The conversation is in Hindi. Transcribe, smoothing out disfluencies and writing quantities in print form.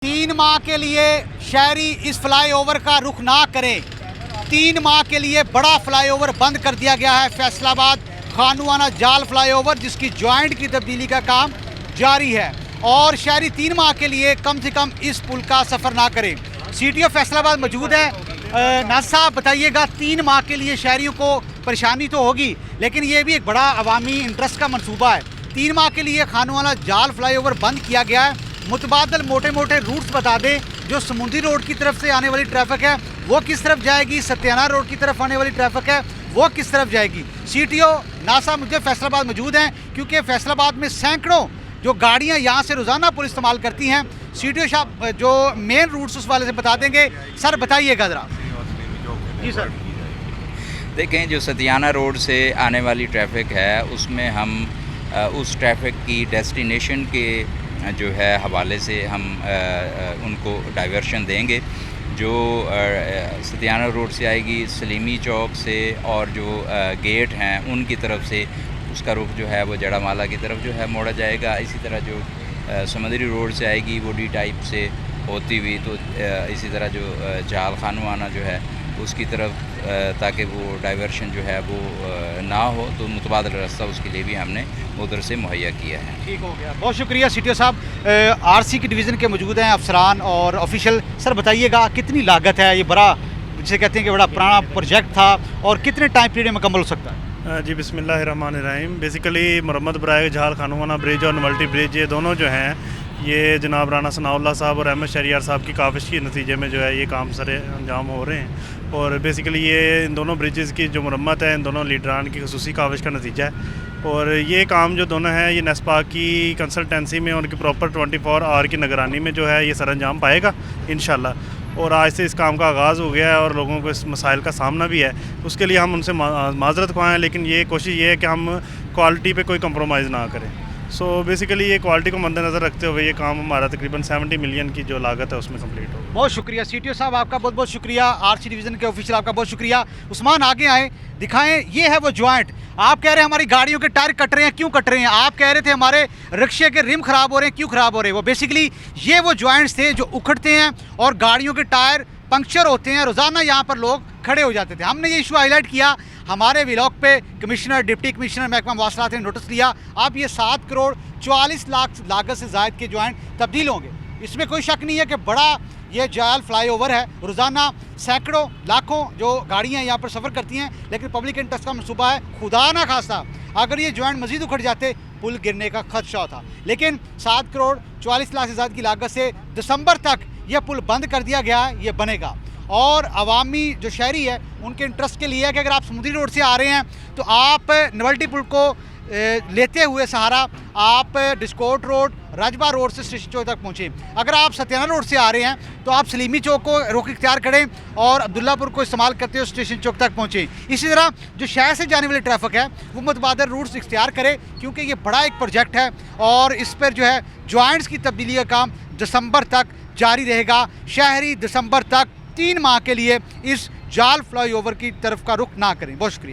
3 माह के लिए शहरी इस फ्लाईओवर का रुख ना करें। 3 माह के लिए बड़ा फ्लाईओवर बंद कर दिया गया है फैसलाबाद खानुवाना जाल फ्लाईओवर, जिसकी जॉइंट की तब्दीली का काम जारी है और शहरी 3 माह के लिए कम से कम इस पुल का सफ़र ना करें। CTO फैसलाबाद मौजूद है। नाज़ साहब बताइएगा, 3 माह के लिए शहरियों को परेशानी तो होगी, लेकिन ये भी एक बड़ा अवामी इंटरेस्ट का मंसूबा है। 3 माह के लिए खानुवाना जाल फ्लाईओवर बंद किया गया है। मुतबादल मोटे मोटे रूट्स बता दें। जो समुंदरी रोड की तरफ से आने वाली ट्रैफिक है वो किस तरफ जाएगी, सत्याना रोड की तरफ आने वाली ट्रैफिक है वो किस तरफ जाएगी। CTO नासा मुझे फैसलाबाद मौजूद हैं, क्योंकि फैसलाबाद में सैकड़ों जो गाड़ियां यहाँ से रोज़ाना पुल इस्तेमाल करती हैं। CTO साहब जो मेन रूट्स उस वाले से बता देंगे। सर बताइएगा ज़रा। जी सर। देखें, जो सतियाना रोड से आने वाली ट्रैफिक है उसमें हम उस ट्रैफिक की डेस्टिनेशन के जो है हवाले से हम उनको डाइवर्शन देंगे। जो सतियाना रोड से आएगी सलीमी चौक से और जो गेट हैं उनकी तरफ से उसका रुख जो है वो जड़ामाला की तरफ जो है मोड़ा जाएगा। इसी तरह जो समुंदरी रोड से आएगी वो D टाइप से होती हुई तो इसी तरह जो जाल खानुवाना जो है उसकी तरफ, ताकि वो डाइवर्शन जो है वो ना हो, तो मुतबादल रास्ता उसके लिए भी हमने उधर से मुहैया किया है। ठीक हो गया, बहुत शुक्रिया CTO साहब। RC की डिवीज़न के मौजूद हैं अफसरान और ऑफिशियल। सर बताइएगा कितनी लागत है, ये बड़ा जिसे कहते हैं कि बड़ा पुराना प्रोजेक्ट था, और कितने टाइम पीरियड में मुकम्मल हो सकता है? जी बिस्मिल्लाहिर्रहमानिर्रहीम। बेसिकली मुरम्मत बराए जाल खानुवाना ब्रिज और नवल्टी ब्रिज, ये दोनों जो हैं ये जनाब राना सनाउल्लाह साहब और अहमद शहरियार साहब की काविश के नतीजे में जो है ये काम सरे अंजाम हो रहे हैं। और बेसिकली ये इन दोनों ब्रिजेज़ की जो मुरम्मत है इन दोनों लीडरान की खसूसी काविश का नतीजा है। और ये काम जो दोनों हैं ये नेस्पा की कंसल्टेंसी में उनकी प्रॉपर 24 आवर की निगरानी में जो है ये सर अंजाम पाएगा इंशाल्लाह। और आज से इस काम का आगाज़ हो गया है और लोगों को इस मसाइल का सामना भी है, उसके लिए हम उनसे माजरत ख्वाएँ, लेकिन ये कोशिश ये है कि हम क्वालिटी पे कोई कंप्रोमाइज़ ना करें। सो बेसिकली ये क्वालिटी को मद्देनज़र रखते हुए ये काम हमारा तकरीबन 70 मिलियन की जो लागत है उसमें कंप्लीट हो। बहुत शुक्रिया CTO साहब, आपका बहुत बहुत शुक्रिया। RC डिवीज़न के ऑफिशियल आपका बहुत शुक्रिया। उस्मान आगे आए, दिखाएं। ये है वो जॉइंट। आप कह रहे हैं हमारी गाड़ियों के टायर कट रहे हैं, क्यों कट रहे हैं? आप कह रहे थे हमारे रिक्शे के रिम ख़राब हो रहे हैं, क्यों ख़राब हो रहे हैं? वो बेसिकली ये वो जॉइंट्स थे जो उखड़ते हैं और गाड़ियों के टायर पंक्चर होते हैं। रोज़ाना यहाँ पर लोग खड़े हो जाते थे। हमने ये इशू हाईलाइट किया, हमारे व्लॉग पे कमिश्नर, डिप्टी कमिश्नर महकमा मवासलात ने नोटिस लिया। अब ये 7 करोड़ 44 लाख लागत से ज़ायद के जॉइंट तब्दील होंगे। इसमें कोई शक नहीं है कि बड़ा ये जाल फ्लाईओवर है। रोज़ाना सैकड़ों लाखों जो गाड़ियाँ यहाँ पर सफ़र करती हैं, लेकिन पब्लिक इंटरेस्ट का मनसूबा है। खुदा ना खास्ता अगर ये जॉइंट मज़ीद उखड़ जाते पुल गिरने का खदशा था। लेकिन 7 करोड़ 44 लाख से ज़्यादा की लागत से दिसंबर तक यह पुल बंद कर दिया गया है। ये बनेगा और अवामी जो शहरी है उनके इंटरेस्ट के लिए है कि अगर आप समुद्री रोड से आ रहे हैं तो आप नवल्टी पुल को लेते हुए सहारा आप डिस्कोट रोड, राजबा रोड से स्टेशन चौक तक पहुँचे। अगर आप सत्याना रोड से आ रहे हैं तो आप सलीमी चौक को रुख इख्तियार करें और अब्दुल्लापुर को इस्तेमाल करते हुए स्टेशन चौक तक पहुँचे। इसी तरह जो शहर से जाने वाली ट्रैफिक है वो मुतबादल रूट्स इख्तियार करे, क्योंकि ये बड़ा एक प्रोजेक्ट है और इस पर जो है जॉइंट्स की तब्दीली का काम दिसंबर तक जारी रहेगा। शहरी दिसंबर तक 3 माह के लिए इस जाल फ्लाईओवर की तरफ का रुख ना करें। बहुत शुक्रिया।